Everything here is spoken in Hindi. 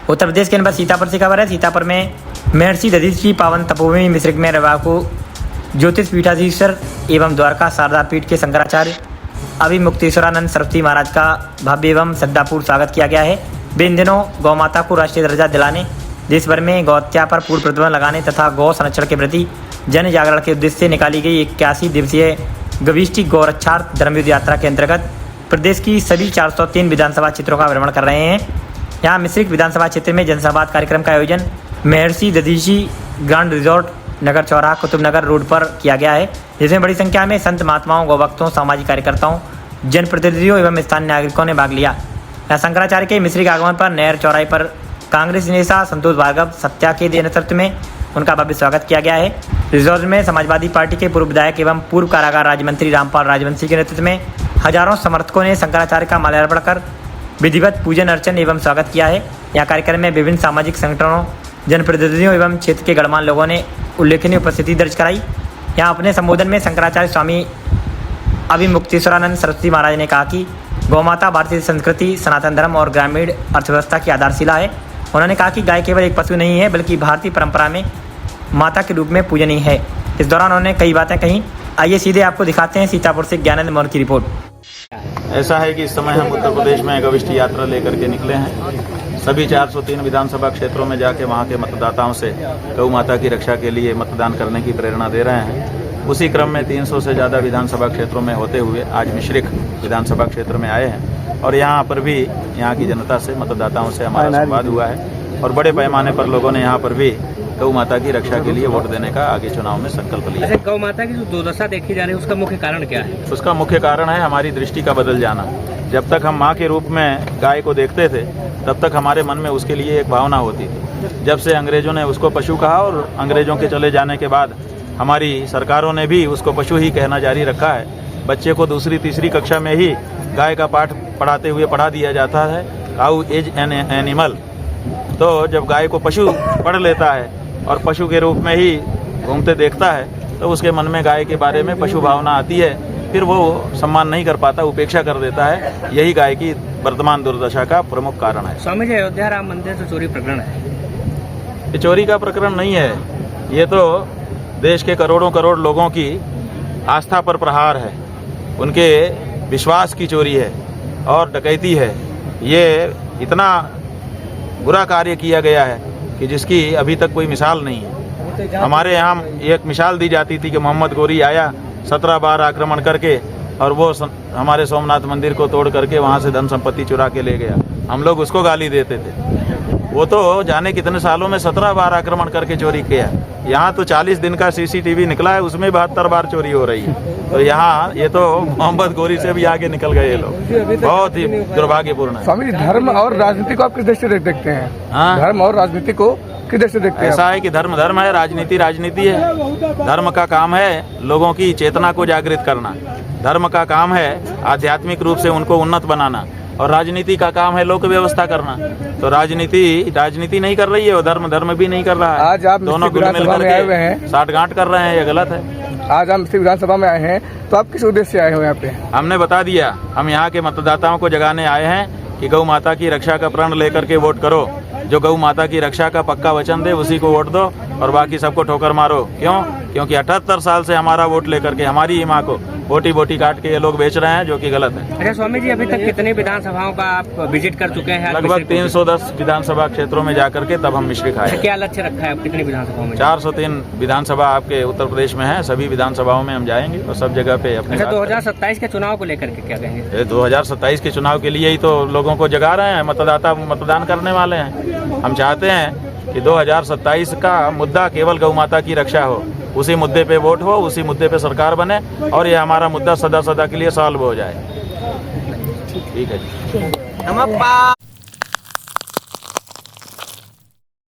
उत्तर प्रदेश के नंबर सीतापुर से खबर है। सीतापुर में महर्षि दधीचि की पावन तपोभूमि मिश्रिक में रविवार को ज्योतिष पीठाधीश्वर एवं द्वारका शारदा पीठ के शंकराचार्य अभिमुक्तेश्वरानंद सरस्वती महाराज का भव्य एवं श्रद्धापूर्ण स्वागत किया गया है। वे इन दिनों गौ माता को राष्ट्रीय दर्जा दिलाने, देश भर में गौहत्या पर पूर्ण प्रतिबंध लगाने तथा गौ संरक्षण के प्रति जन जागरण के उद्देश्य से निकाली गई 81 दिवसीय गविष्टि गौरक्षार्थ धर्मयुद्ध यात्रा के अंतर्गत प्रदेश की सभी 403 विधानसभा क्षेत्रों का भ्रमण कर रहे हैं। यहाँ मिश्रिक विधानसभा क्षेत्र में जनसंवाद कार्यक्रम का आयोजन महर्षि दधीचि ग्रांड रिजॉर्ट, नगर चौराहा, कुतुबनगर रोड पर किया गया है, जिसमें बड़ी संख्या में संत महात्माओं, गौभक्तों, सामाजिक कार्यकर्ताओं, जनप्रतिनिधियों एवं स्थानीय नागरिकों ने भाग लिया। यहाँ शंकराचार्य के मिश्रिक आगमन पर नहर चौराहे पर कांग्रेस नेता संतोष भार्गव सत्या के नेतृत्व में उनका भव्य स्वागत किया गया है। रिजॉर्ट में समाजवादी पार्टी के पूर्व विधायक एवं पूर्व कारागार राज्य मंत्री रामपाल राजवंशी के नेतृत्व में हजारों समर्थकों ने शंकराचार्य का माल्यार्पण कर विधिवत पूजन अर्चन एवं स्वागत किया है। यहाँ कार्यक्रम में विभिन्न सामाजिक संगठनों, जनप्रतिनिधियों एवं क्षेत्र के गणमान्य लोगों ने उल्लेखनीय उपस्थिति दर्ज कराई। यहाँ अपने संबोधन में शंकराचार्य स्वामी अभिमुक्तेश्वरानंद सरस्वती महाराज ने कहा कि गौमाता भारतीय संस्कृति, सनातन धर्म और ग्रामीण अर्थव्यवस्था की आधारशिला है। उन्होंने कहा कि गाय केवल एक पशु नहीं है बल्कि भारतीय परंपरा में माता के रूप में पूजनीय है। इस दौरान उन्होंने कई बातें कहीं। आइए सीधे आपको दिखाते हैं सीतापुर से ज्ञानंद मौर्य की रिपोर्ट। ऐसा है कि इस समय हम उत्तर प्रदेश में गविष्टि यात्रा लेकर के निकले हैं। सभी 403 विधानसभा क्षेत्रों में जाके वहाँ के मतदाताओं से गौ माता की रक्षा के लिए मतदान करने की प्रेरणा दे रहे हैं। उसी क्रम में 300 से ज़्यादा विधानसभा क्षेत्रों में होते हुए आज मिश्रिक विधानसभा क्षेत्र में आए हैं और यहाँ पर भी यहाँ की जनता से, मतदाताओं से हमारा संवाद हुआ है और बड़े पैमाने पर लोगों ने यहाँ पर भी गौ माता की रक्षा के लिए वोट देने का आगे चुनाव में संकल्प लिया। अच्छा, गौ माता की जो दुर्दशा देखी जा रही है उसका मुख्य कारण क्या है? उसका मुख्य कारण है हमारी दृष्टि का बदल जाना। जब तक हम माँ के रूप में गाय को देखते थे तब तक हमारे मन में उसके लिए एक भावना होती थी। जब से अंग्रेजों ने उसको पशु कहा और अंग्रेजों के चले जाने के बाद हमारी सरकारों ने भी उसको पशु ही कहना जारी रखा है। बच्चे को दूसरी तीसरी कक्षा में ही गाय का पाठ पढ़ाते हुए पढ़ा दिया जाता है, काऊ इज एन एनिमल। तो जब गाय को पशु पढ़ लेता है और पशु के रूप में ही घूमते देखता है तो उसके मन में गाय के बारे में पशु भावना आती है। फिर वो सम्मान नहीं कर पाता, उपेक्षा कर देता है। यही गाय की वर्तमान दुर्दशा का प्रमुख कारण है। स्वामी जी, अयोध्या राम मंदिर से चोरी प्रकरण है? ये चोरी का प्रकरण नहीं है, ये तो देश के करोड़ों करोड़ लोगों की आस्था पर प्रहार है, उनके विश्वास की चोरी है और डकैती है। ये इतना बुरा कार्य किया गया है कि जिसकी अभी तक कोई मिसाल नहीं है। हमारे यहाँ एक मिसाल दी जाती थी कि मोहम्मद गोरी आया 17 बार आक्रमण करके और वो हमारे सोमनाथ मंदिर को तोड़ करके वहाँ से धन संपत्ति चुरा के ले गया। हम लोग उसको गाली देते थे। वो तो जाने कितने सालों में 17 बार आक्रमण करके चोरी किया। यहाँ तो 40 दिन का CCTV निकला है, उसमें 72 बार चोरी हो रही है। तो यहाँ ये तो मोहम्मद गोरी से भी आगे निकल गए ये लोग। बहुत ही दुर्भाग्यपूर्ण है। स्वामी जी, धर्म और राजनीति को आप किस दृष्टि से देखते हैं? हाँ? धर्म और राजनीति को किस दृष्टि से देखते हैं? ऐसा है कि धर्म धर्म है, राजनीति राजनीति है। धर्म का काम है लोगों की चेतना को जागृत करना, धर्म का काम है आध्यात्मिक रूप से उनको उन्नत बनाना और राजनीति का काम है लोक व्यवस्था करना। तो राजनीति नहीं कर रही है और धर्म भी नहीं कर रहा है। आज आप दोनों मिलकर के साठगांठ कर रहे हैं, ये गलत है। आज हम मिश्रिक विधानसभा में आए हैं, तो आप किस उद्देश्य से आए हो यहाँ पे? हमने बता दिया, हम यहाँ के मतदाताओं को जगाने आए हैं कि गौ माता की रक्षा का प्रण लेकर के वोट करो। जो गौ माता की रक्षा का पक्का वचन दे उसी को वोट दो और बाकी सबको ठोकर मारो। क्यों? क्योंकि 78 साल से हमारा वोट लेकर के हमारी ही माँ को बोटी बोटी काट के ये लोग बेच रहे हैं, जो कि गलत है। अच्छा स्वामी जी, अभी तक कितनी विधानसभाओं का आप विजिट कर चुके हैं? लगभग 310 विधानसभा क्षेत्रों में जाकर के तब हम मिश्रिक आए। क्या लक्ष्य रखा है आप कितनी विधानसभाओं में? 403 विधानसभा आपके उत्तर प्रदेश में है, सभी विधानसभाओं में हम जाएंगे और सब जगह पे अपने। अच्छा, 2027 के चुनाव को लेकर के क्या कहेंगे? 2027 के चुनाव के लिए ही तो लोगों को जगा रहे हैं, मतदाता मतदान करने वाले हैं। हम चाहते हैं कि 2027 का मुद्दा केवल गौ माता की रक्षा हो, उसी मुद्दे पे वोट हो, उसी मुद्दे पे सरकार बने और ये हमारा मुद्दा सदा सदा के लिए सॉल्व हो जाए। ठीक है जी।